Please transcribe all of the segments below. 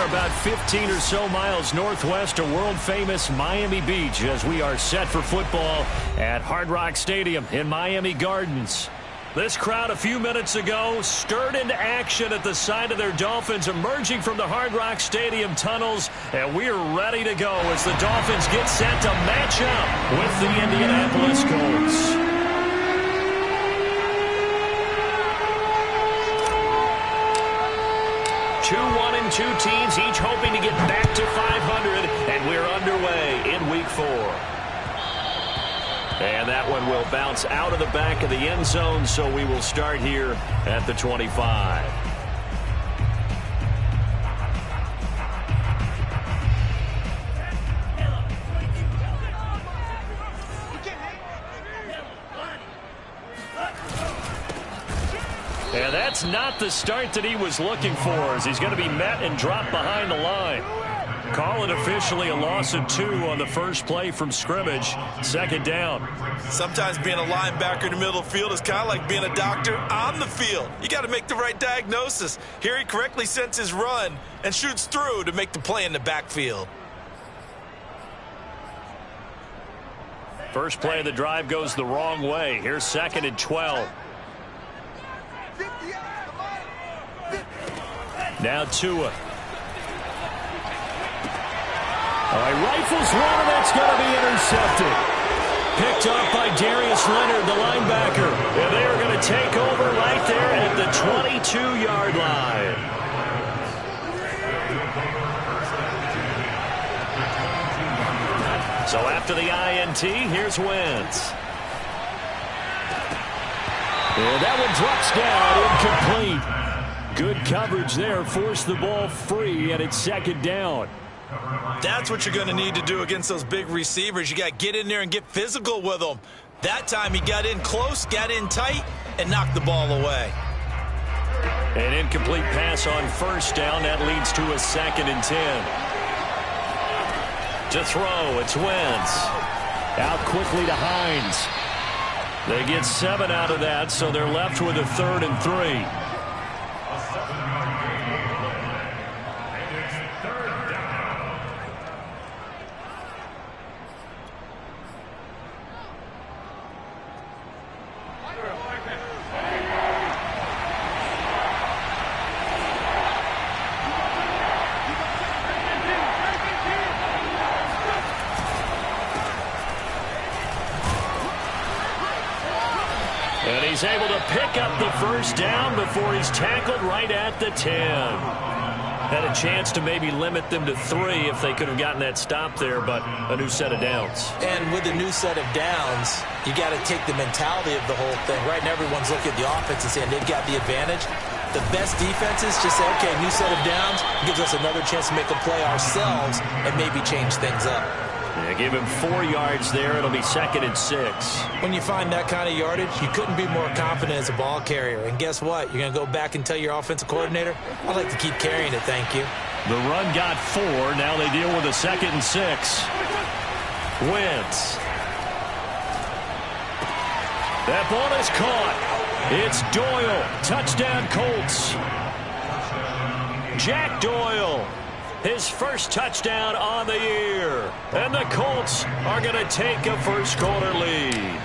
are about 15 or so miles northwest of world-famous Miami Beach as we are set for football at Hard Rock Stadium in Miami Gardens. This crowd a few minutes ago stirred into action at the side of their Dolphins emerging from the Hard Rock Stadium tunnels, and we're ready to go as the Dolphins get set to match up with the Indianapolis Colts. Two teams each hoping to get back to 500, and we're underway in Week 4. And that one will bounce out of the back of the end zone, so we will start here at the 25. And that's not the start that he was looking for, as he's going to be met and dropped behind the line. Call it officially a loss of 2 on the first play from scrimmage. Second down. Sometimes being a linebacker in the middle of the field is kind of like being a doctor on the field. You got to make the right diagnosis. Here he correctly sends his run and shoots through to make the play in the backfield. First play of the drive goes the wrong way. Here's 2nd and 12. Now Tua. All right, rifles one, and that's going to be intercepted. Picked up by Darius Leonard, the linebacker. And they are going to take over right there at the 22-yard line. So after the INT, here's Wentz. And that one drops down, incomplete. Good coverage there, forced the ball free, and it's 2nd down. That's what you're going to need to do against those big receivers. You got to get in there and get physical with them. That time he got in close, got in tight, and knocked the ball away. An incomplete pass on first down. That leads to a 2nd and 10. To throw, it's Wentz. Out quickly to Hines. They get 7 out of that, so they're left with a 3rd and 3. And he's able to pick up the first down before he's tackled right at the 10. Had a chance to maybe limit them to 3 if they could have gotten that stop there, but a new set of downs. And with the new set of downs, you got to take the mentality of the whole thing. Right now, everyone's looking at the offense and saying they've got the advantage. The best defenses just say, okay, new set of downs gives us another chance to make a play ourselves and maybe change things up. Yeah, give him 4 yards there. It'll be 2nd and 6. When you find that kind of yardage, you couldn't be more confident as a ball carrier. And guess what? You're going to go back and tell your offensive coordinator, I'd like to keep carrying it, thank you. The run got 4. Now they deal with a 2nd and 6. Wentz. That ball is caught. It's Doyle. Touchdown, Colts. Jack Doyle. His first touchdown on the year. And the Colts are going to take a first-quarter lead.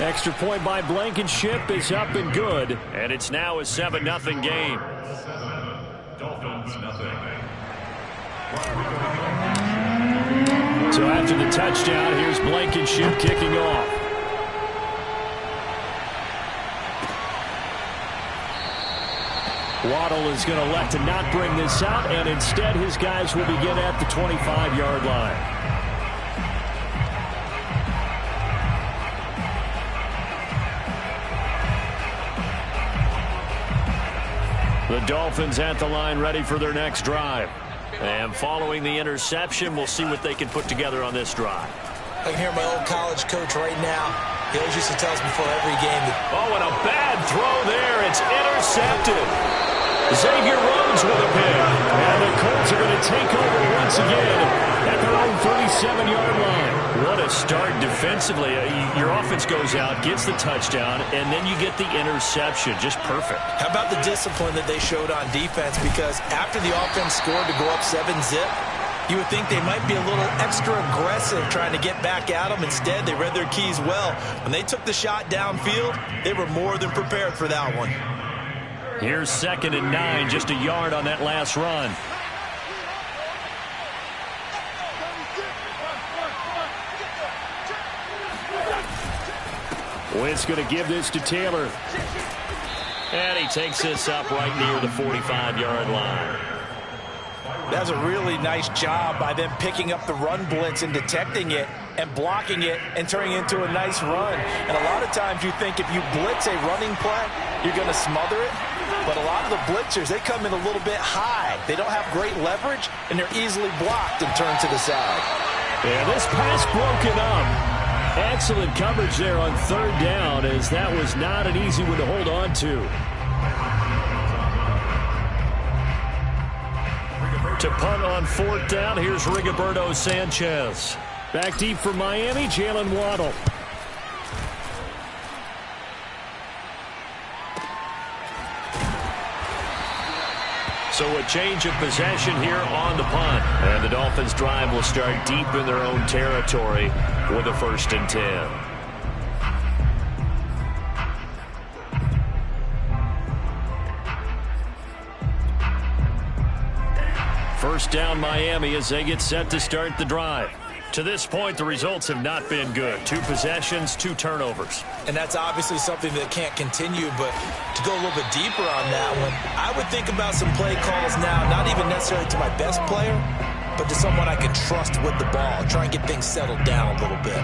Extra point by Blankenship is up and good. And it's now a 7-0 game. Dolphins, nothing. So after the touchdown, here's Blankenship kicking off. Waddle is going to elect to not bring this out, and instead his guys will begin at the 25-yard line. The Dolphins at the line ready for their next drive. And following the interception, we'll see what they can put together on this drive. I can hear my old college coach right now. He always used to tell us before every game that, oh, and a bad throw there. It's intercepted. Xavier Rhodes with a pick. And the Colts are going to take over once again at their own 37-yard line. What a start defensively. Your offense goes out, gets the touchdown, and then you get the interception. Just perfect. How about the discipline that they showed on defense? Because after the offense scored to go up 7-zip, you would think they might be a little extra aggressive trying to get back at them. Instead, they read their keys well. When they took the shot downfield, they were more than prepared for that one. Here's 2nd and 9, just a yard on that last run. Wentz going to give this to Taylor. And he takes this up right near the 45-yard line. That's a really nice job by them picking up the run blitz and detecting it and blocking it and turning it into a nice run. And a lot of times you think if you blitz a running play, you're going to smother it. But a lot of the blitzers, they come in a little bit high. They don't have great leverage, and they're easily blocked and turned to the side. Yeah, this pass broken up. Excellent coverage there on 3rd down, as that was not an easy one to hold on to. To punt on 4th down, here's Rigoberto Sanchez. Back deep for Miami, Jalen Waddle. So a change of possession here on the punt. And the Dolphins' drive will start deep in their own territory with a 1st and 10. First down Miami as they get set to start the drive. To this point, the results have not been good. 2 possessions, 2 turnovers. And that's obviously something that can't continue, but to go a little bit deeper on that one, I would think about some play calls now, not even necessarily to my best player, but to someone I can trust with the ball. Try and get things settled down a little bit.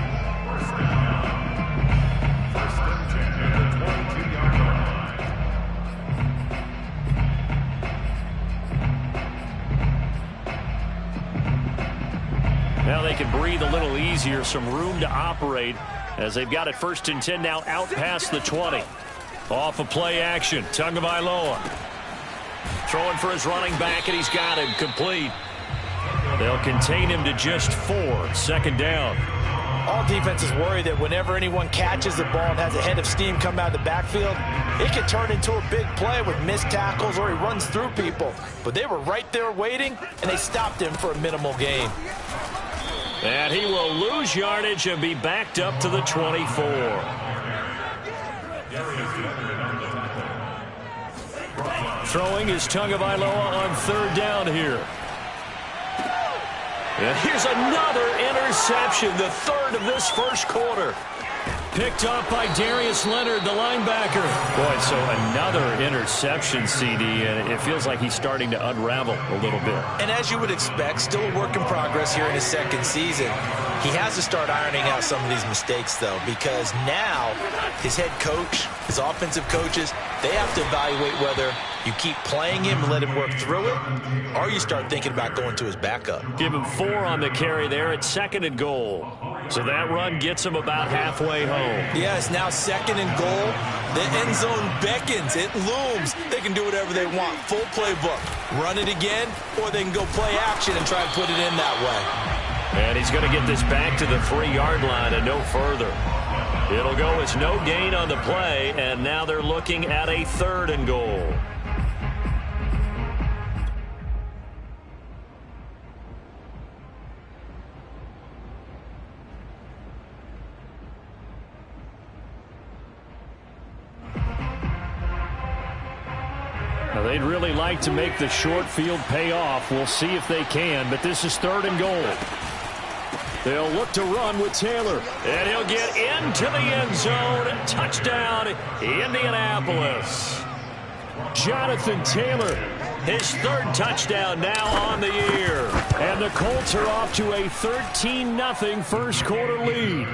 Now they can breathe a little easier, some room to operate as they've got it 1st and 10 now out past the 20. Off of play action, Tagovailoa. Throwing for his running back, and he's got him complete. They'll contain him to just 4, 2nd down. All defenses worry that whenever anyone catches the ball and has a head of steam come out of the backfield, it can turn into a big play with missed tackles or he runs through people. But they were right there waiting, and they stopped him for a minimal gain. And he will lose yardage and be backed up to the 24. Throwing is Tagovailoa on 3rd down here. And here's another interception, the 3rd of this 1st quarter. Picked up by Darius Leonard, the linebacker. Boy, so another interception, CD, and it feels like he's starting to unravel a little bit. And as you would expect, still a work in progress here in his 2nd season. He has to start ironing out some of these mistakes, though, because now his head coach, his offensive coaches, they have to evaluate whether you keep playing him and let him work through it, or you start thinking about going to his backup. Give him 4 on the carry there at 2nd and goal. So that run gets him about halfway home. Yeah, it's now 2nd and goal. The end zone beckons. It looms. They can do whatever they want. Full playbook. Run it again, or they can go play action and try and put it in that way. And he's going to get this back to the 3-yard line and no further. It'll go as no gain on the play, and now they're looking at a 3rd and goal. Now they'd really like to make the short field pay off. We'll see if they can, but this is 3rd and goal. They'll look to run with Taylor, and he'll get into the end zone. Touchdown, Indianapolis. Jonathan Taylor, his 3rd touchdown now on the year. And the Colts are off to a 13-0 1st quarter lead.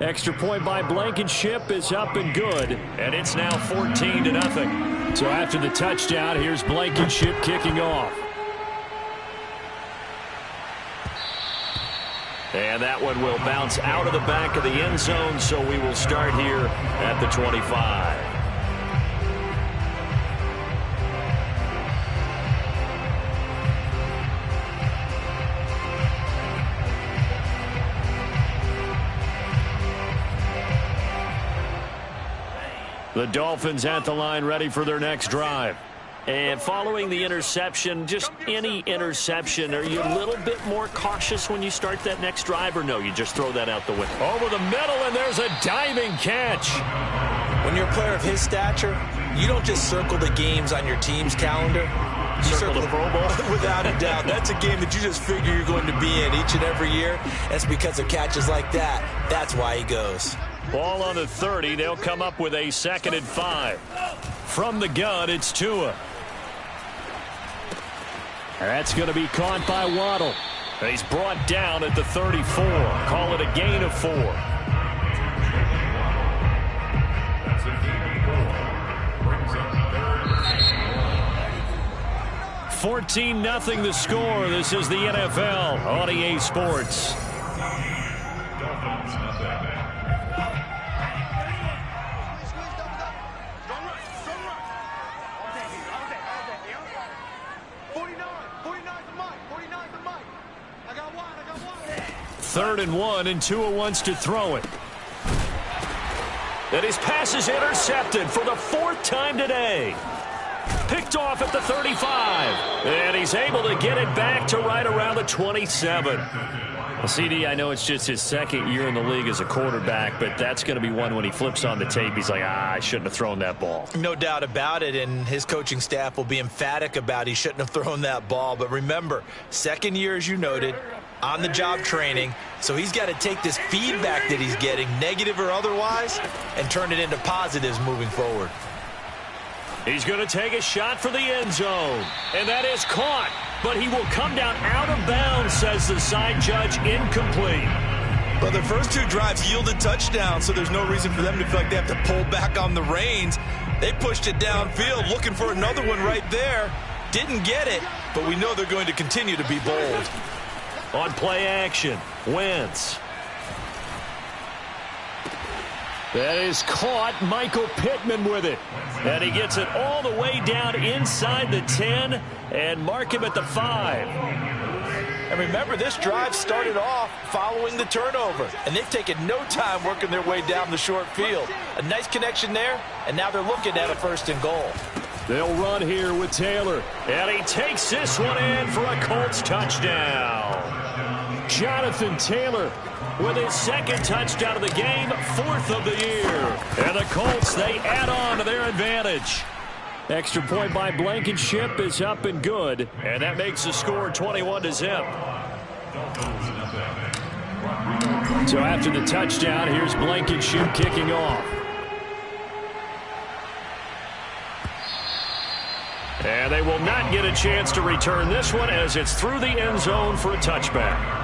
Extra point by Blankenship is up and good, and it's now 14-0. So after the touchdown, here's Blankenship kicking off. And that one will bounce out of the back of the end zone, so we will start here at the 25. The Dolphins at the line, ready for their next drive. And following the interception, just any interception, are you a little bit more cautious when you start that next drive, or no, you just throw that out the window? Over the middle, and there's a diving catch. When you're a player of his stature, you don't just circle the games on your team's calendar. You circle the Pro Bowl. Without a doubt. That's a game that you just figure you're going to be in each and every year. That's because of catches like that. That's why he goes. Ball on the 30. They'll come up with a 2nd and 5. From the gun, it's Tua. That's going to be caught by Waddle. He's brought down at the 34. Call it a gain of 4. That's a gain of 4. Brings up 14-0 the score. This is the NFL on EA Sports. Dolphins nothing. Third and 1, and Tua wants to throw it. And his pass is intercepted for the 4th time today. Picked off at the 35. And he's able to get it back to right around the 27. Well, CD, I know it's just his 2nd year in the league as a quarterback, but that's going to be one when he flips on the tape. He's like, I shouldn't have thrown that ball. No doubt about it, and his coaching staff will be emphatic about he shouldn't have thrown that ball. But remember, 2nd year, as you noted, on-the-job training, so he's got to take this feedback that he's getting, negative or otherwise, and turn it into positives moving forward. He's going to take a shot for the end zone, and that is caught, but he will come down out of bounds, says the side judge, incomplete. But their first 2 drives yielded touchdowns, so there's no reason for them to feel like they have to pull back on the reins. They pushed it downfield, looking for another one right there. Didn't get it, but we know they're going to continue to be bold. On play action, Wentz. That is caught. Michael Pittman with it. And he gets it all the way down inside the 10 and mark him at the 5. And remember, this drive started off following the turnover, and they've taken no time working their way down the short field. A nice connection there, and now they're looking at a 1st and goal. They'll run here with Taylor. And he takes this one in for a Colts touchdown. Jonathan Taylor with his 2nd touchdown of the game, 4th of the year. And the Colts, they add on to their advantage. Extra point by Blankenship is up and good. And that makes the score 21-0. So after the touchdown, here's Blankenship kicking off. And they will not get a chance to return this one as it's through the end zone for a touchback.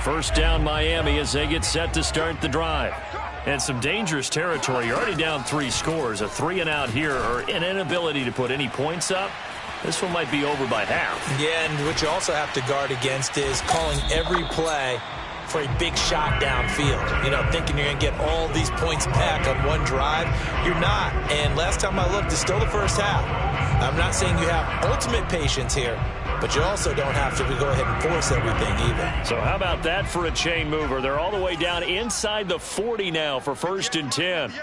First down Miami as they get set to start the drive. And some dangerous territory. You're already down 3 scores. A 3-and-out here or an inability to put any points up. This one might be over by half. Yeah, and what you also have to guard against is calling every play for a big shot downfield. You know, thinking you're going to get all these points back on one drive. You're not. And last time I looked, it's still the first half. I'm not saying you have ultimate patience here, but you also don't have to go ahead and force everything either. So how about that for a chain mover? They're all the way down inside the 40 now for 1st and 10.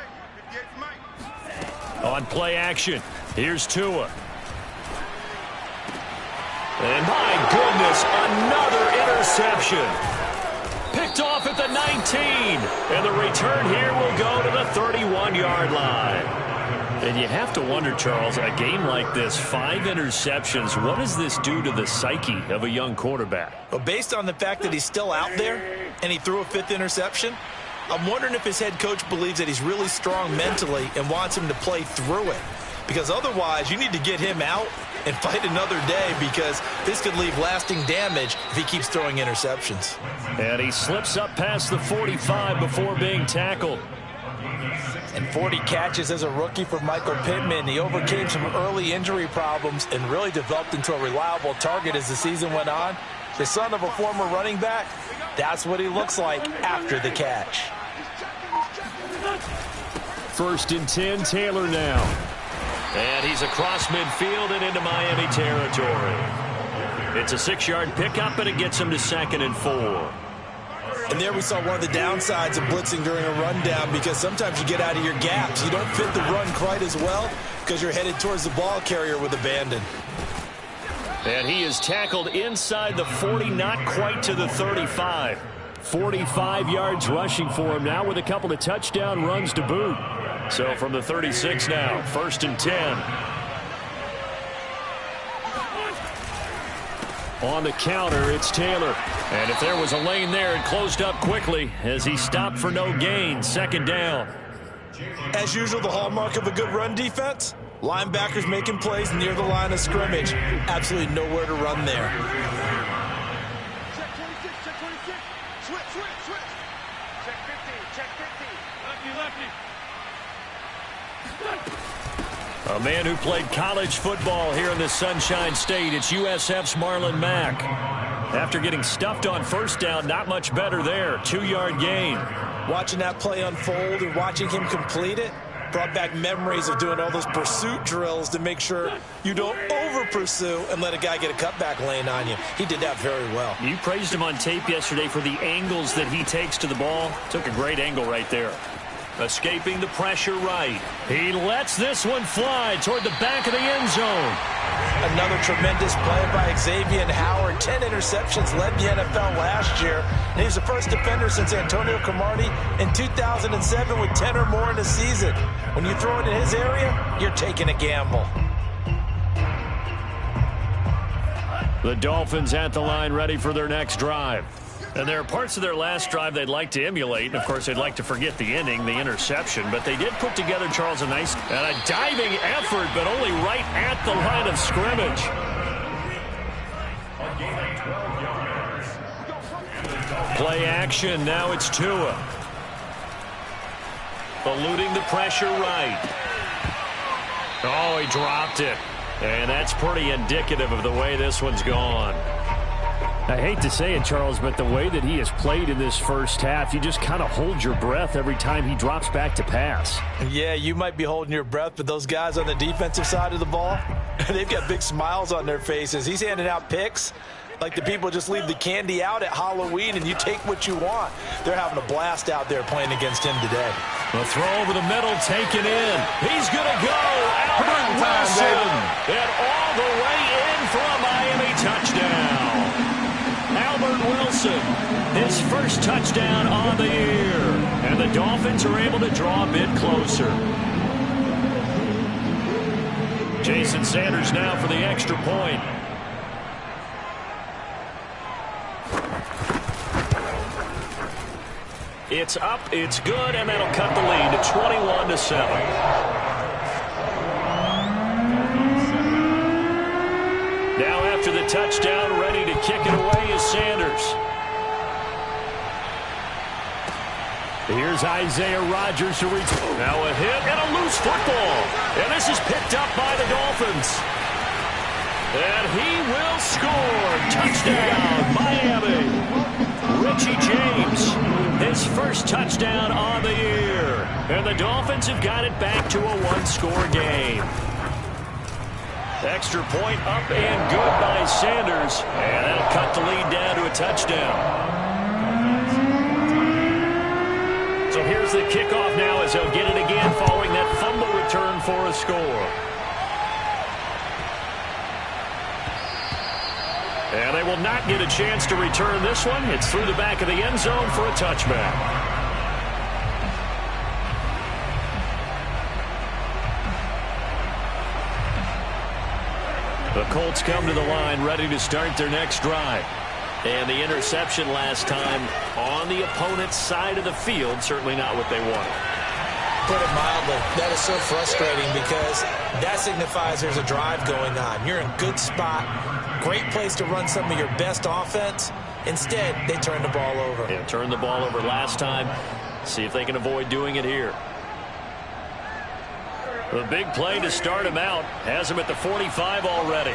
On play action, here's Tua. And my goodness, another interception. Picked off at the 19. And the return here will go to the 31-yard line. And you have to wonder, Charles, a game like this, 5 interceptions, what does this do to the psyche of a young quarterback? Well, based on the fact that he's still out there and he threw a 5th interception, I'm wondering if his head coach believes that he's really strong mentally and wants him to play through it. Because otherwise, you need to get him out and fight another day, because this could leave lasting damage if he keeps throwing interceptions. And he slips up past the 45 before being tackled. And 40 catches as a rookie for Michael Pittman. He overcame some early injury problems and really developed into a reliable target as the season went on. The son of a former running back, that's what he looks like after the catch. 1st and 10, Taylor now. And he's across midfield and into Miami territory. It's a 6-yard pickup, and it gets him to 2nd and 4. And there we saw one of the downsides of blitzing during a rundown, because sometimes you get out of your gaps. You don't fit the run quite as well because you're headed towards the ball carrier with abandon. And he is tackled inside the 40, not quite to the 35. 45 yards rushing for him now with a couple of touchdown runs to boot. So from the 36 now, 1st and 10. On the counter, it's Taylor. And if there was a lane there, it closed up quickly as he stopped for no gain. 2nd down. As usual, the hallmark of a good run defense, linebackers making plays near the line of scrimmage. Absolutely nowhere to run there. Check 26, check 26. Switch. Check 50, check 50. Lefty. A man who played college football here in the Sunshine State. It's USF's Marlon Mack. After getting stuffed on 1st down, not much better there. 2-yard gain. Watching that play unfold and watching him complete it brought back memories of doing all those pursuit drills to make sure you don't over-pursue and let a guy get a cutback lane on you. He did that very well. You praised him on tape yesterday for the angles that he takes to the ball. Took a great angle right there. Escaping the pressure right. He lets this one fly toward the back of the end zone. Another tremendous play by Xavier Howard. 10 interceptions, led the NFL last year. And he's the first defender since Antonio Cromartie in 2007 with 10 or more in a season. When you throw it in his area, you're taking a gamble. The Dolphins at the line, ready for their next drive. And there are parts of their last drive they'd like to emulate. And, of course, they'd like to forget the ending, the interception. But they did put together, Charles, a nice and a diving effort, but only right at the line of scrimmage. Play action. Now it's Tua. Eluding the pressure right. Oh, he dropped it. And that's pretty indicative of the way this one's gone. I hate to say it, Charles, but the way that he has played in this first half, you just kind of hold your breath every time he drops back to pass. Yeah, you might be holding your breath, but those guys on the defensive side of the ball, they've got big smiles on their faces. He's handing out picks like the people just leave the candy out at Halloween and you take what you want. They're having a blast out there playing against him today. The throw over the middle taken in. He's going to go. Albert Wilson. And all the way in for a Miami touchdown. Albert Wilson, his first touchdown on the year. And the Dolphins are able to draw a bit closer. Jason Sanders now for the extra point. It's up, it's good, and that'll cut the lead to 21-7. Now after the touchdown, ready to kick it away is Sanders. Here's Isaiah Rodgers to reach. Now a hit and a loose football. And this is picked up by the Dolphins. And he will score. Touchdown, Miami. Richie James, his first touchdown on the year. And the Dolphins have got it back to a one-score game. Extra point up and good by Sanders. And that'll cut the lead down to a touchdown. So here's the kickoff now as they'll get it again following that fumble return for a score. And they will not get a chance to return this one. It's through the back of the end zone for a touchback. The Colts come to the line ready to start their next drive. And the interception last time on the opponent's side of the field, certainly not what they wanted. Put it mildly, that is so frustrating because that signifies there's a drive going on. You're in a good spot, great place to run some of your best offense. Instead, they turn the ball over. Yeah, turned the ball over last time. See if they can avoid doing it here. The big play to start him out has him at the 45 already.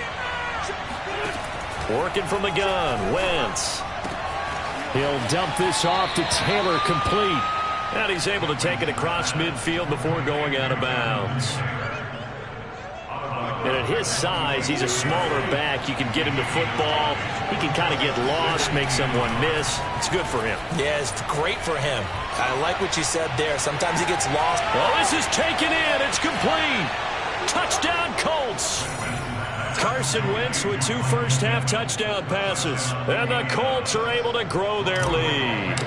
Working from the gun, Wentz. He'll dump this off to Taylor, complete. And he's able to take it across midfield before going out of bounds. And at his size, he's a smaller back. You can get him to football. He can kind of get lost, make someone miss. It's good for him. Yeah, it's great for him. I like what you said there. Sometimes he gets lost. Oh, this is taken in. It's complete. Touchdown, Colts. Carson Wentz with 2 first-half touchdown passes. And the Colts are able to grow their lead.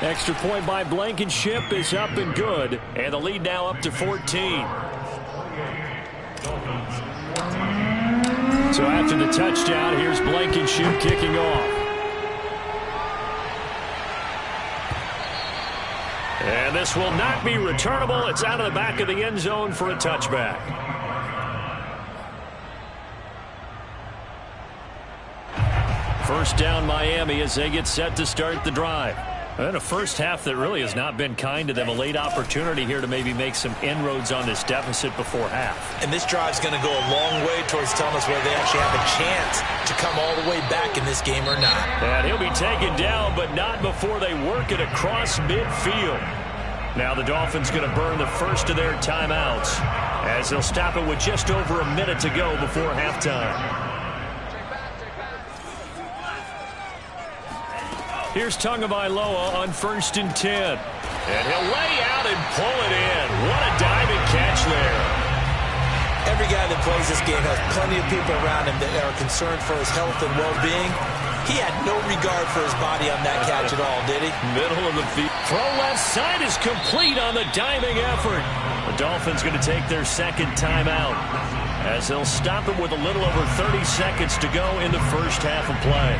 Extra point by Blankenship is up and good. And the lead now up to 14. So after the touchdown, here's Blankenship kicking off. And this will not be returnable. It's out of the back of the end zone for a touchback. First down, Miami, as they get set to start the drive. And a first half that really has not been kind to them. A late opportunity here to maybe make some inroads on this deficit before half. And this drive's going to go a long way towards telling us whether they actually have a chance to come all the way back in this game or not. And he'll be taken down, but not before they work it across midfield. Now the Dolphins going to burn the first of their timeouts as they'll stop it with just over a minute to go before halftime. Here's Tagovailoa on 1st and 10. And he'll lay out and pull it in. What a diving catch there. Every guy that plays this game has plenty of people around him that are concerned for his health and well-being. He had no regard for his body on that catch at all, did he? Middle of the field. Throw left side is complete on the diving effort. The Dolphins going to take their second timeout as they'll stop it with a little over 30 seconds to go in the first half of play.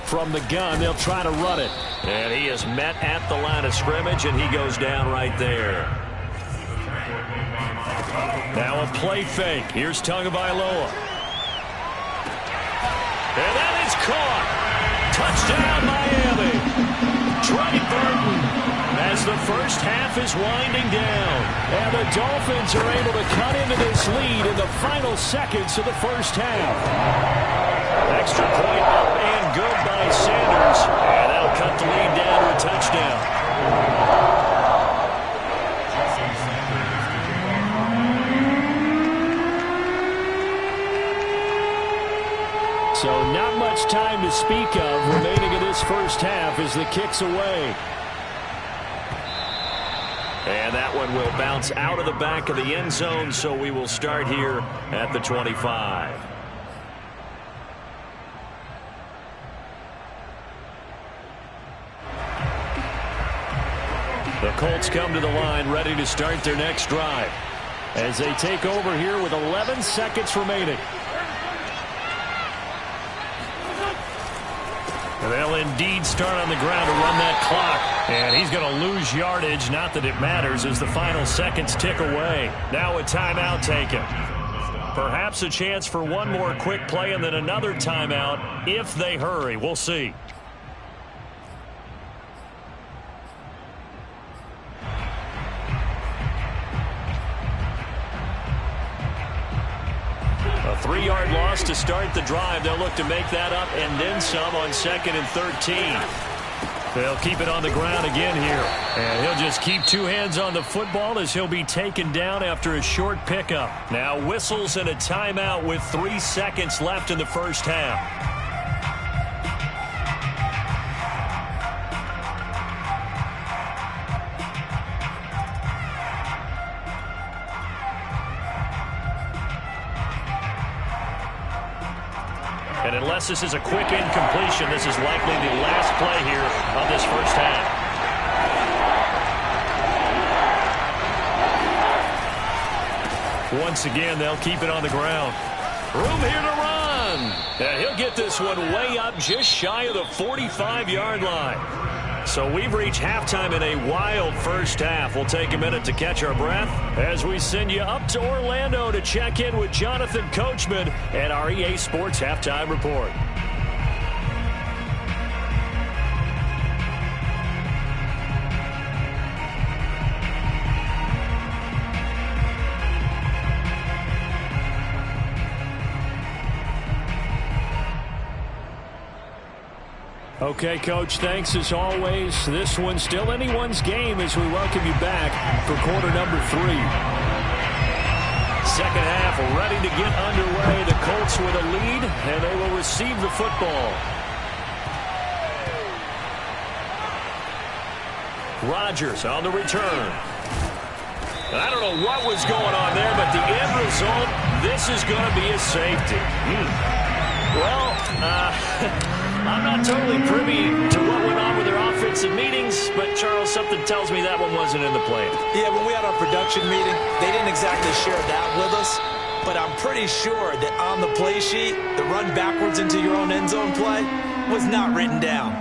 From the gun, they'll try to run it. And he is met at the line of scrimmage, and he goes down right there. Now a play fake. Here's Tagovailoa. And that is caught. Touchdown, Miami. Trey Burton as the first half is winding down. And the Dolphins are able to cut into this lead in the final seconds of the first half. Extra point up and good by Sanders. And that'll cut the lead down to a touchdown. So not much time to speak of remaining in this first half as the kick's away. And that one will bounce out of the back of the end zone, so we will start here at the 25. The Colts come to the line ready to start their next drive as they take over here with 11 seconds remaining. They'll indeed start on the ground to run that clock. And he's going to lose yardage. Not that it matters as the final seconds tick away. Now a timeout taken. Perhaps a chance for one more quick play and then another timeout if they hurry. We'll see. A 3-yard loss to start the drive. They'll look to make that up and then some on 2nd and 13. They'll keep it on the ground again here. And he'll just keep 2 hands on the football as he'll be taken down after a short pickup. Now whistles and a timeout with 3 seconds left in the first half. And unless this is a quick incompletion, this is likely the last play here of this first half. Once again, they'll keep it on the ground. Room here to run. And he'll get this one way up just shy of the 45-yard line. So we've reached halftime in a wild first half. We'll take a minute to catch our breath as we send you up to Orlando to check in with Jonathan Coachman and our EA Sports Halftime Report. Okay, Coach, thanks as always. This one's still anyone's game as we welcome you back for quarter number 3. Second half ready to get underway. The Colts with a lead, and they will receive the football. Rodgers on the return. I don't know what was going on there, but the end result, this is going to be a safety. Well, I'm not totally privy to what went on with their offensive meetings, but, Charles, something tells me that one wasn't in the plan. Yeah, when we had our production meeting, they didn't exactly share that with us, but I'm pretty sure that on the play sheet, the run backwards into your own end zone play was not written down.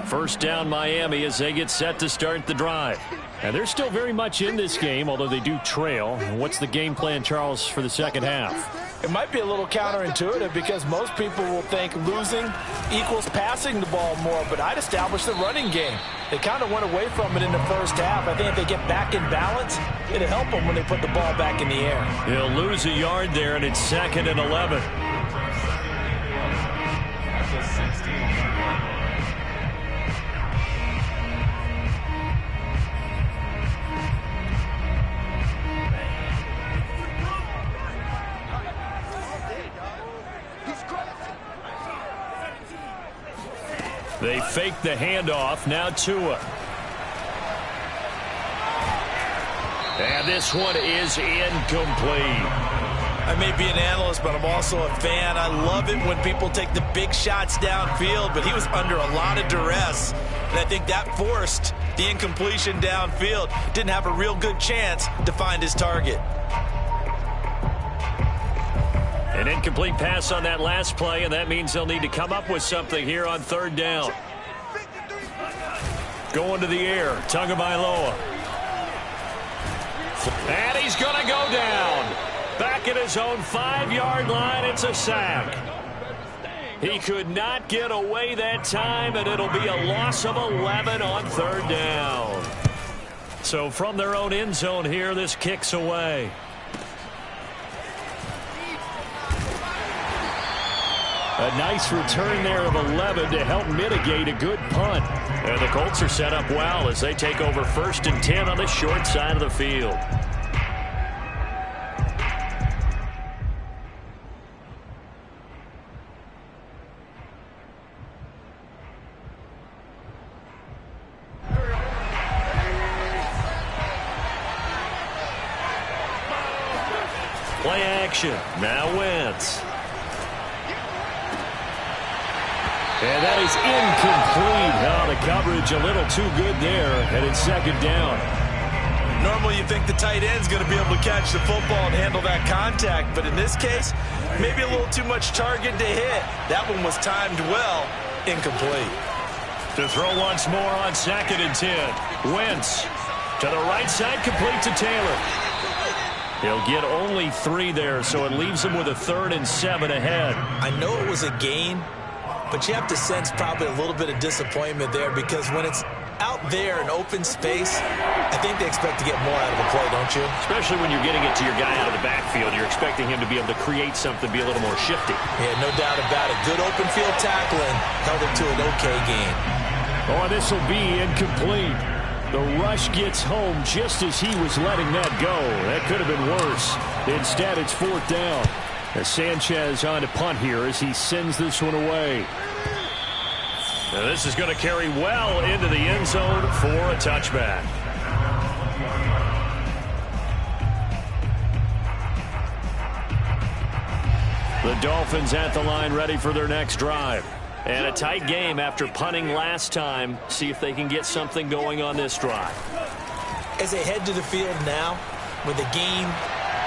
First down, Miami, as they get set to start the drive. And they're still very much in this game, although they do trail. What's the game plan, Charles, for the second half? It might be a little counterintuitive because most people will think losing equals passing the ball more, but I'd establish the running game. They kind of went away from it in the first half. I think if they get back in balance, it'll help them when they put the ball back in the air. He'll lose a yard there, and it's 2nd and 11. They fake the handoff. Now Tua. And this one is incomplete. I may be an analyst, but I'm also a fan. I love it when people take the big shots downfield, but he was under a lot of duress. And I think that forced the incompletion downfield. Didn't have a real good chance to find his target. An incomplete pass on that last play, and that means they'll need to come up with something here on 3rd down. Going to the air, Tagovailoa. And he's going to go down. Back at his own 5-yard line, it's a sack. He could not get away that time, and it'll be a loss of 11 on 3rd down. So from their own end zone here, this kicks away. A nice return there of 11 to help mitigate a good punt. And the Colts are set up well as they take over 1st and 10 on the short side of the field. Play action. Now Wentz. And that is incomplete. Oh, the coverage a little too good there, and it's 2nd down. Normally you think the tight end's going to be able to catch the football and handle that contact, but in this case, maybe a little too much target to hit. That one was timed well, incomplete. To throw once more on 2nd and 10. Wentz to the right side, complete to Taylor. He'll get only 3 there, so it leaves him with a 3rd and 7 ahead. I know it was a gain, but you have to sense probably a little bit of disappointment there because when it's out there in open space, I think they expect to get more out of the play, don't you? Especially when you're getting it to your guy out of the backfield. You're expecting him to be able to create something, be a little more shifty. Yeah, no doubt about it. Good open field tackling held it to an okay gain. Oh, this will be incomplete. The rush gets home just as he was letting that go. That could have been worse. Instead, it's 4th down. As Sanchez on to punt here as he sends this one away. Now this is going to carry well into the end zone for a touchback. The Dolphins at the line ready for their next drive. And a tight game after punting last time. See if they can get something going on this drive. As they head to the field now, with the game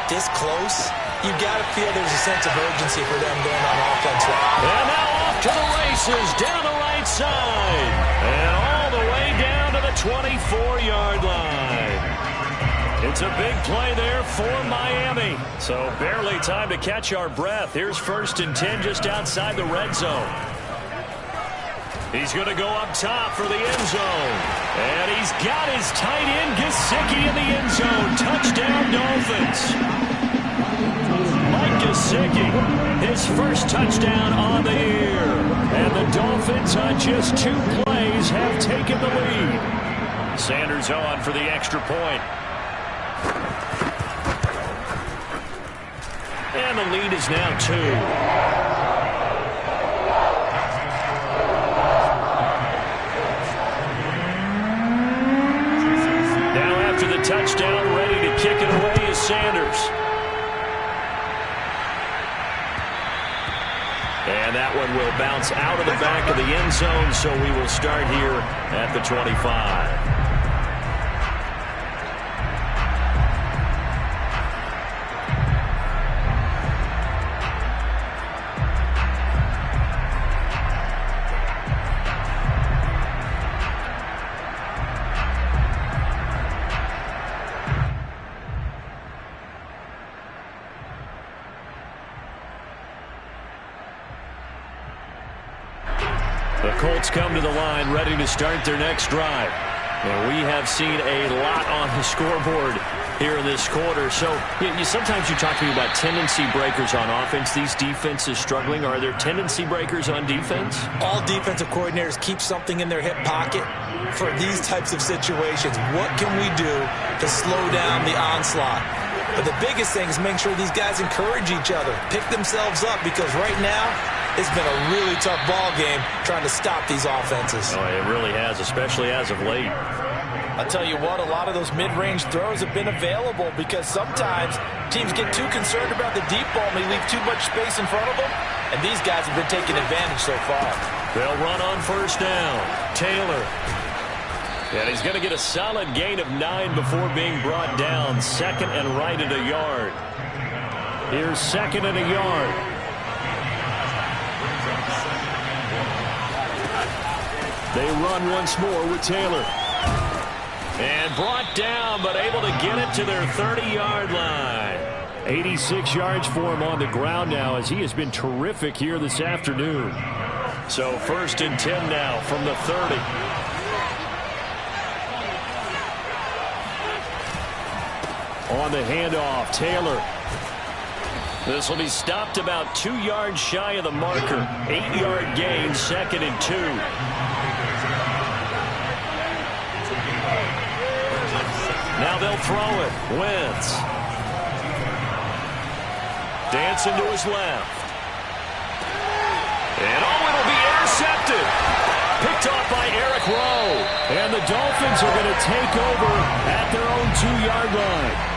this close, you've got to feel there's a sense of urgency for them going on offense. And now off to the races, down the right side. And all the way down to the 24-yard line. It's a big play there for Miami. So barely time to catch our breath. Here's 1st and 10 just outside the red zone. He's going to go up top for the end zone. And he's got his tight end, Gesicki, in the end zone. Touchdown, Dolphins. Gesicki, his first touchdown on the year. And the Dolphins, on just 2 plays, have taken the lead. Sanders on for the extra point. And the lead is now 2. Now after the touchdown, ready to kick it away is Sanders. And that one will bounce out of the back of the end zone, so we will start here at the 25. The Colts come to the line ready to start their next drive. And we have seen a lot on the scoreboard here in this quarter. So sometimes you talk to me about tendency breakers on offense. These defenses struggling. Are there tendency breakers on defense? All defensive coordinators keep something in their hip pocket for these types of situations. What can we do to slow down the onslaught? But the biggest thing is making sure these guys encourage each other, pick themselves up, because right now it's been a really tough ball game trying to stop these offenses. Oh, it really has, especially as of late. I'll tell you what, a lot of those mid-range throws have been available because sometimes teams get too concerned about the deep ball and they leave too much space in front of them, and these guys have been taking advantage so far. They'll run on first down. Taylor. And he's going to get a solid gain of 9 before being brought down. 2nd and right at a yard. Here's 2nd and a yard. They run once more with Taylor. And brought down, but able to get it to their 30-yard line. 86 yards for him on the ground now, as he has been terrific here this afternoon. So 1st and 10 now from the 30. On the handoff, Taylor. This will be stopped about 2 yards shy of the marker. 8-yard gain, 2nd and 2. Now they'll throw it. Wentz. Dancing to his left. And it'll be intercepted. Picked off by Eric Rowe. And the Dolphins are going to take over at their own 2-yard line.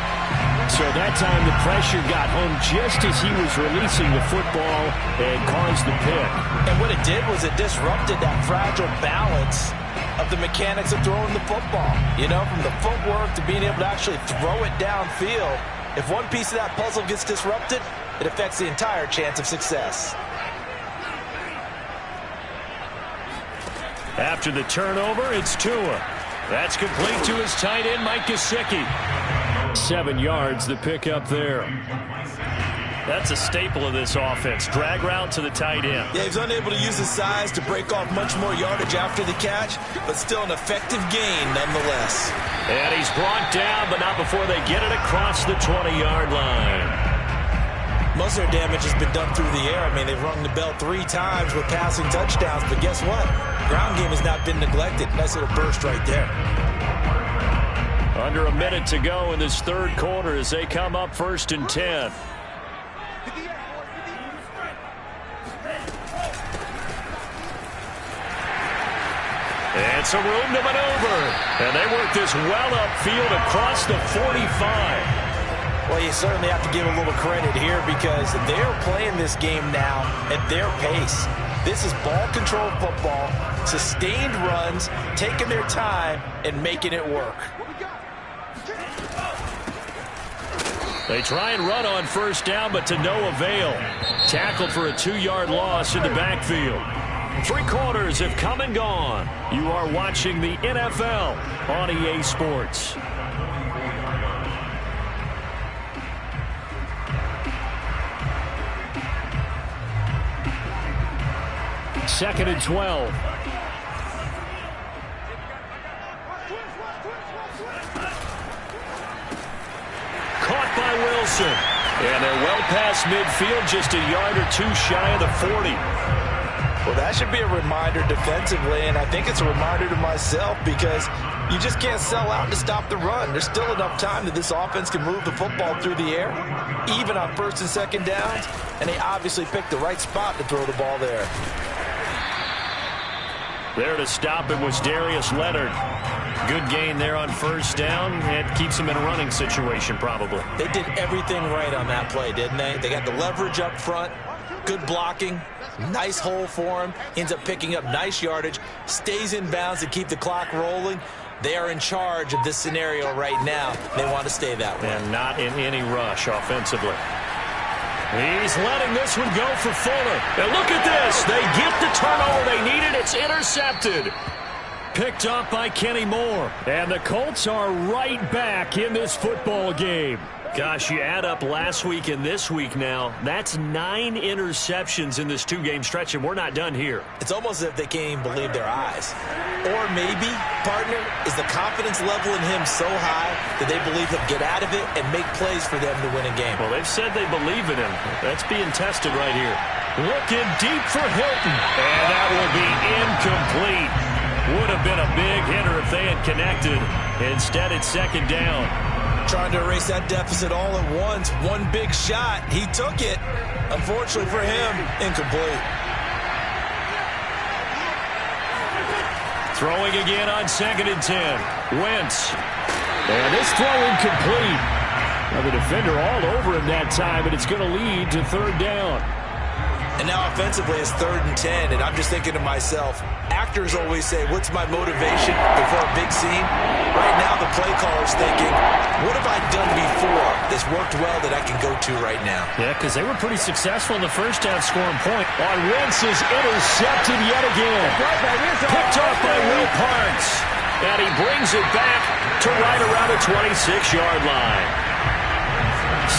So that time the pressure got home just as he was releasing the football and caused the pick. And what it did was it disrupted that fragile balance of the mechanics of throwing the football. You know, from the footwork to being able to actually throw it downfield. If one piece of that puzzle gets disrupted, it affects the entire chance of success. After the turnover, it's Tua. That's complete to his tight end, Mike Gesicki. 7 yards, the pick up there. That's a staple of this offense. Drag route to the tight end. Yeah, he's unable to use his size to break off much more yardage after the catch, but still an effective gain nonetheless. And he's brought down, but not before they get it across the 20-yard line. Most of their damage has been done through the air. I mean, they've rung the bell 3 times with passing touchdowns, but guess what? Ground game has not been neglected. Nice little burst right there. Under a minute to go in this 3rd quarter as they come up 1st and 10. And some room to maneuver. And they work this well upfield across the 45. Well, you certainly have to give a little credit here because they're playing this game now at their pace. This is ball control football, sustained runs, taking their time, and making it work. They try and run on first down, but to no avail. Tackled for a 2-yard loss in the backfield. 3 quarters have come and gone. You are watching the NFL on EA Sports. Second and 12. Caught by Wilson. And they're well past midfield, just a yard or 2 shy of the 40. Well, that should be a reminder defensively, and I think it's a reminder to myself because you just can't sell out to stop the run. There's still enough time that this offense can move the football through the air, even on first and second downs, and they obviously picked the right spot to throw the ball there. There to stop it was Darius Leonard. Good gain there on first down. It keeps him in a running situation probably. They did everything right on that play, didn't they? They got the leverage up front, good blocking, nice hole for him. Ends up picking up nice yardage, stays in bounds to keep the clock rolling. They are in charge of this scenario right now. They want to stay that way. And not in any rush offensively. He's letting this one go for Fuller. And look at this. They get the turnover they needed. It's intercepted. Picked up by Kenny Moore. And the Colts are right back in this football game. Gosh, you add up last week and this week now, that's 9 interceptions in this two-game stretch, and we're not done here. It's almost as if they can't even believe their eyes. Or maybe, partner, is the confidence level in him so high that they believe he'll get out of it and make plays for them to win a game. Well, they've said they believe in him. That's being tested right here. Looking deep for Hilton. And that will be incomplete. Would have been a big hitter if they had connected. Instead, it's second down. Trying to erase that deficit all at once. One big shot. He took it. Unfortunately for him, incomplete. Throwing again on 2nd and 10. Wentz. And this throw incomplete. Now the defender all over him that time, and it's going to lead to 3rd down. And now offensively it's 3rd and 10, and I'm just thinking to myself, actors always say, what's my motivation before a big scene? Right now the play caller's thinking, what have I done before that's worked well that I can go to right now? Yeah, because they were pretty successful in the first half scoring point. On Wentz is intercepted yet again. Picked off by Will Parks. And he brings it back to right around the 26-yard line.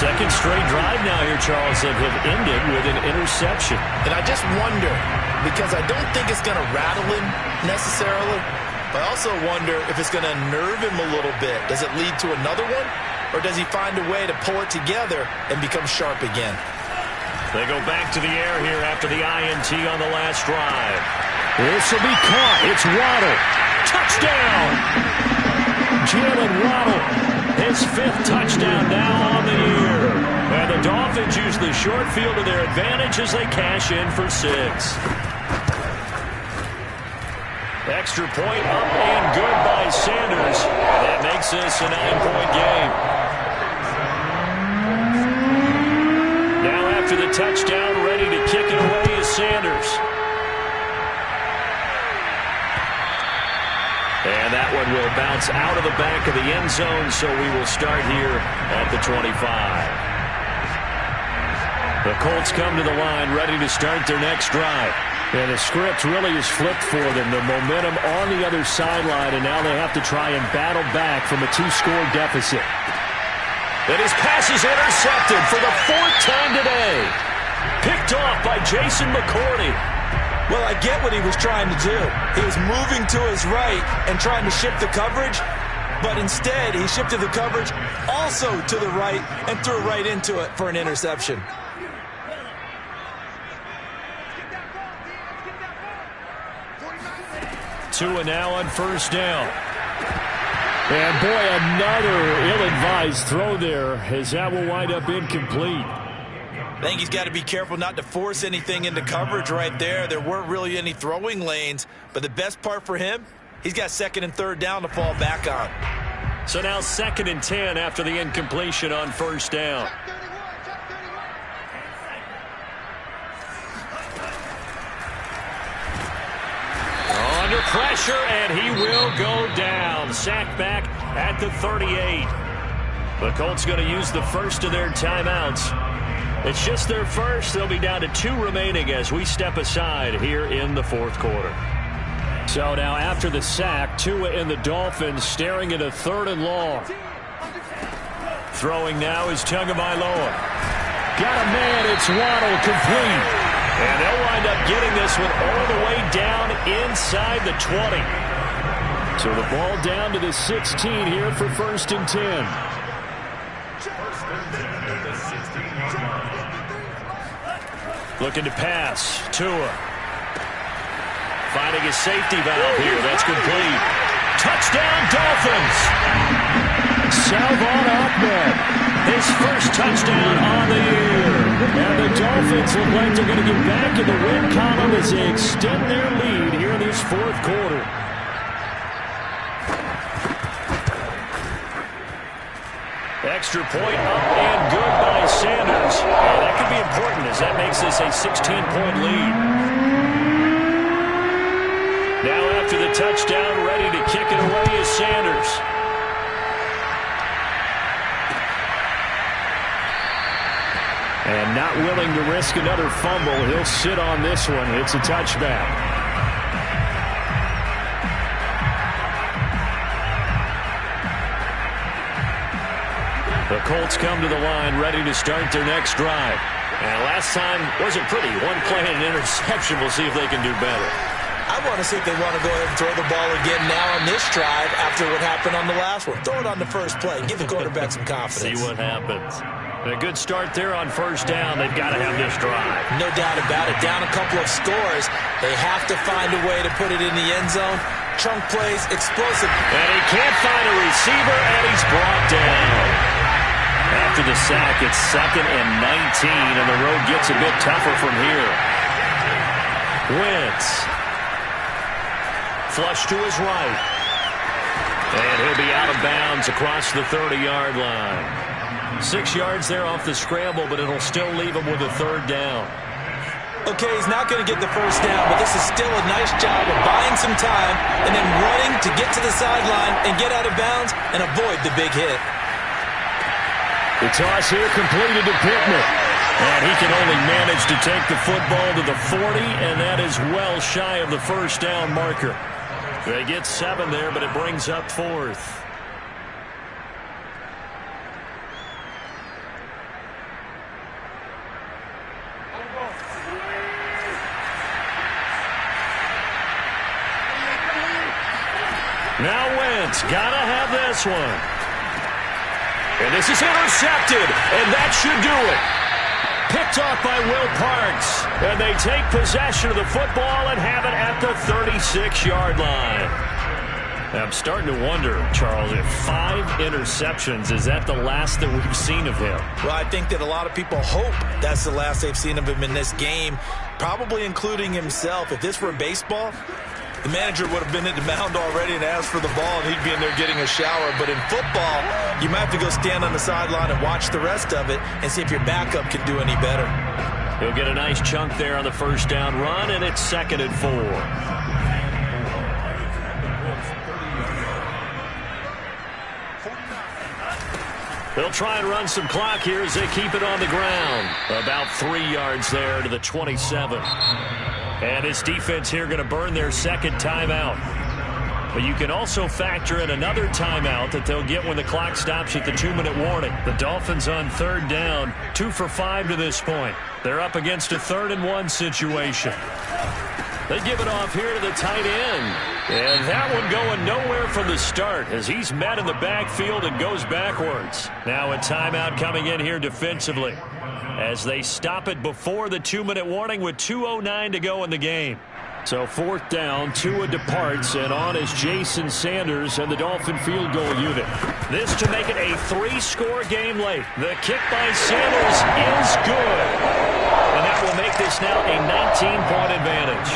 Second straight drive now here, Charles, that have ended with an interception. And I just wonder, because I don't think it's going to rattle him necessarily, but I also wonder if it's going to nerve him a little bit. Does it lead to another one, or does he find a way to pull it together and become sharp again? They go back to the air here after the INT on the last drive. This will be caught. It's Waddle. Touchdown! Jalen Waddle. His 5th touchdown now on the year. And the Dolphins use the short field to their advantage as they cash in for 6. Extra point up and good by Sanders. That makes this a 9-point game. Now after the touchdown, ready to kick it away is Sanders. And that one will bounce out of the back of the end zone, so we will start here at the 25. The Colts come to the line, ready to start their next drive. And the script really is flipped for them. The momentum on the other sideline, and now they have to try and battle back from a 2-score deficit. And his pass is intercepted for the 4th time today. Picked off by Jason McCourty. Well, I get what he was trying to do. He was moving to his right and trying to shift the coverage, but instead he shifted the coverage also to the right and threw right into it for an interception. Tua now on first down. And boy, another ill-advised throw there, as that will wind up incomplete. I think he's got to be careful not to force anything into coverage right there. There weren't really any throwing lanes, but the best part for him, he's got 2nd and 3rd down to fall back on. So now 2nd and 10 after the incompletion on first down. Under pressure, and he will go down. Sacked back at the 38. The Colts going to use the first of their timeouts. It's just their first. They'll be down to 2 remaining as we step aside here in the 4th quarter. So now after the sack, Tua and the Dolphins staring at a 3rd and long. Throwing now is Tagovailoa. Got a man. It's Waddle, complete. And they'll wind up getting this one all the way down inside the 20. So the ball down to the 16 here for 1st and 10. Looking to pass. Tua. Finding a safety valve here. That's complete. Touchdown, Dolphins! Salvon Ahmed, his first touchdown on the year. And the Dolphins look like they're going to get back in the win column as they extend their lead here in this fourth quarter. Extra point up and good by Sanders. And that could be important as that makes this a 16-point lead. Now after the touchdown, ready to kick it away is Sanders. And not willing to risk another fumble. He'll sit on this one. It's a touchback. The Colts come to the line ready to start their next drive. And last time wasn't pretty. One play and an interception. We'll see if they can do better. I want to see if they want to go ahead and throw the ball again now on this drive after what happened on the last one. Throw it on the first play. Give the quarterback some confidence. See what happens. And a good start there on first down. They've got to have this drive. No doubt about it. Down a couple of scores. They have to find a way to put it in the end zone. Chunk plays, explosive. And he can't find a receiver, and he's brought down. After the sack, it's 2nd and 19, and the road gets a bit tougher from here. Wentz. Flush to his right. And he'll be out of bounds across the 30-yard line. 6 yards there off the scramble, but it'll still leave him with a third down. Okay, he's not going to get the first down, but this is still a nice job of buying some time and then running to get to the sideline and get out of bounds and avoid the big hit. The toss here completed to Pittman. And he can only manage to take the football to the 40, and that is well shy of the first down marker. They get 7 there, but it brings up 4th. Now Wentz, gotta have this one. And this is intercepted, and that should do it. Picked off by Will Parks, and they take possession of the football and have it at the 36-yard line. I'm starting to wonder, Charles, if 5 interceptions, is that the last that we've seen of him? Well, I think that a lot of people hope that's the last they've seen of him in this game, probably including himself. If this were baseball, the manager would have been at the mound already and asked for the ball, and he'd be in there getting a shower. But in football, you might have to go stand on the sideline and watch the rest of it and see if your backup can do any better. He'll get a nice chunk there on the first down run, and it's 2nd and 4. They'll try and run some clock here as they keep it on the ground. About 3 yards there to the 27. And this defense here going to burn their second timeout. But you can also factor in another timeout that they'll get when the clock stops at the 2-minute warning. The Dolphins on third down, 2 for 5 to this point. They're up against a 3rd and 1 situation. They give it off here to the tight end. And that one going nowhere from the start as he's met in the backfield and goes backwards. Now a timeout coming in here defensively as they stop it before the 2-minute warning with 2:09 to go in the game. So 4th down, Tua departs, and on is Jason Sanders and the Dolphin field goal unit. This to make it a 3-score game late. The kick by Sanders is good. And that will make this now a 19-point advantage.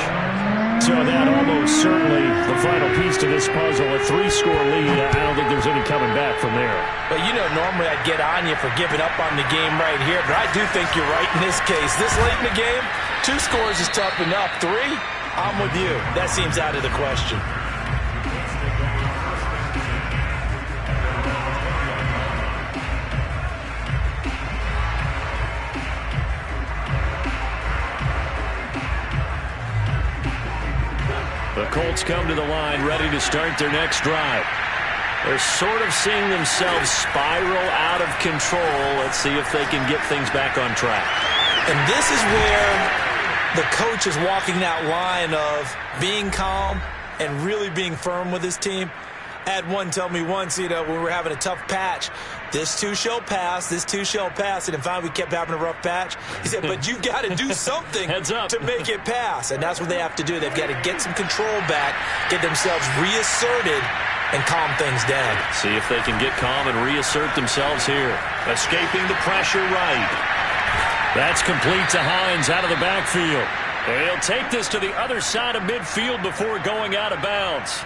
So that almost certainly the final piece to this puzzle, a 3-score lead. I don't think there's any coming back from there. But, you know, normally I'd get on you for giving up on the game right here, but I do think you're right in this case. This late in the game, 2 scores is tough enough. 3, I'm with you. That seems out of the question. The Colts come to the line ready to start their next drive. They're sort of seeing themselves spiral out of control. Let's see if they can get things back on track. And this is where the coach is walking that line of being calm and really being firm with his team. I had one tell me once, when we were having a tough patch, this too shall pass, this too shall pass. And finally we kept having a rough patch. He said, but you got to do something to make it pass. And that's what they have to do. They've got to get some control back, get themselves reasserted, and calm things down. See if they can get calm and reassert themselves here. Escaping the pressure right. That's complete to Hines out of the backfield. He'll take this to the other side of midfield before going out of bounds.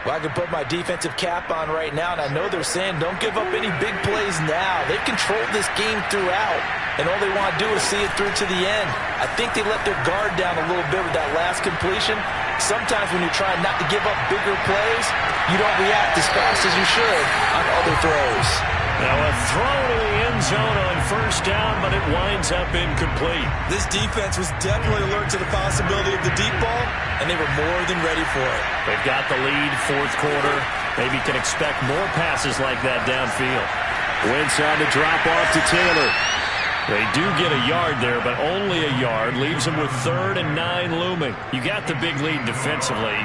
Well, I can put my defensive cap on right now, and I know they're saying don't give up any big plays now. They've controlled this game throughout, and all they want to do is see it through to the end. I think they let their guard down a little bit with that last completion. Sometimes when you're trying not to give up bigger plays, you don't react as fast as you should on other throws. Now a throw to the end zone on first down, but it winds up incomplete. This defense was definitely alert to the possibility of the deep ball, and they were more than ready for it. They've got the lead, fourth quarter. Maybe can expect more passes like that downfield. Wentz on the drop off to Taylor. They do get a yard there, but only a yard. Leaves them with 3rd and 9 looming. You got the big lead defensively.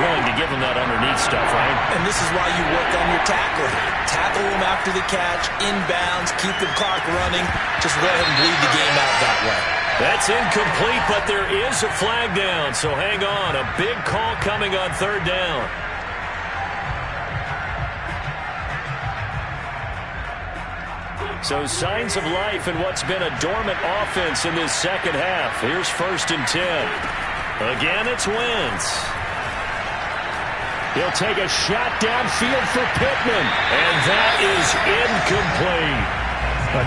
Willing to give them that underneath stuff, right? And this is why you work on your tackling. Tackle them after the catch, inbounds, keep the clock running. Just let them bleed the game out that way. That's incomplete, but there is a flag down, so hang on. A big call coming on 3rd down. So signs of life in what's been a dormant offense in this second half. Here's 1st and 10. Again, it's Wentz. He'll take a shot downfield for Pittman, and that is incomplete.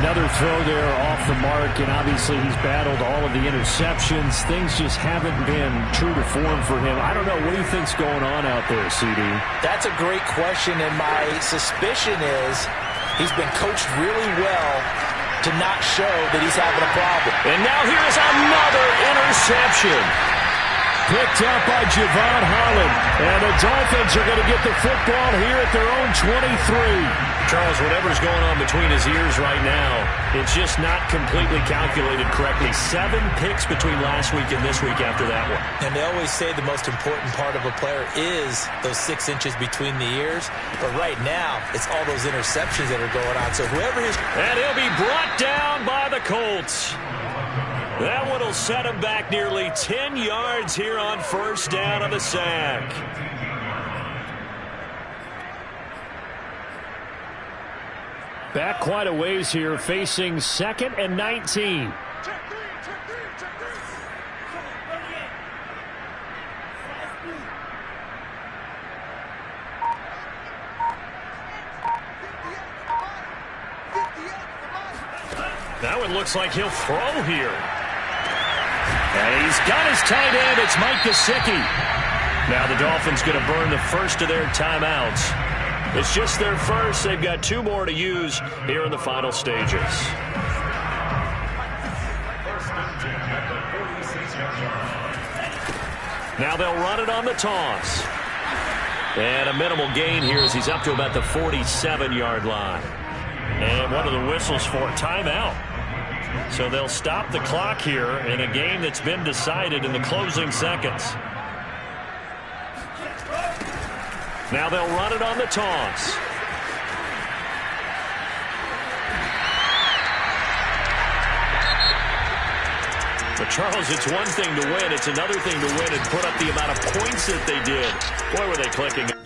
Another throw there off the mark, and obviously he's battled all of the interceptions. Things just haven't been true to form for him. I don't know. What do you think's going on out there, CD? That's a great question, and my suspicion is he's been coached really well to not show that he's having a problem. And now here's another interception. Picked up by Javon Holland. And the Dolphins are going to get the football here at their own 23. Charles, whatever's going on between his ears right now, it's just not completely calculated correctly. 7 picks between last week and this week after that one. And they always say the most important part of a player is those 6 inches between the ears. But right now, it's all those interceptions that are going on. So whoever is... And he'll be brought down by the Colts. That one will set him back nearly 10 yards here on first down of the sack. Back quite a ways here, facing 2nd and 19. Now it looks like he'll throw here. And he's got his tight end. It's Mike Gesicki. Now the Dolphins going to burn the first of their timeouts. It's just their first. They've got 2 more to use here in the final stages. Now they'll run it on the toss. And a minimal gain here as he's up to about the 47-yard line. And one of the whistles for timeout. So they'll stop the clock here in a game that's been decided in the closing seconds. Now they'll run it on the toss. But Charles, it's one thing to win. It's another thing to win and put up the amount of points that they did. Boy, were they clicking.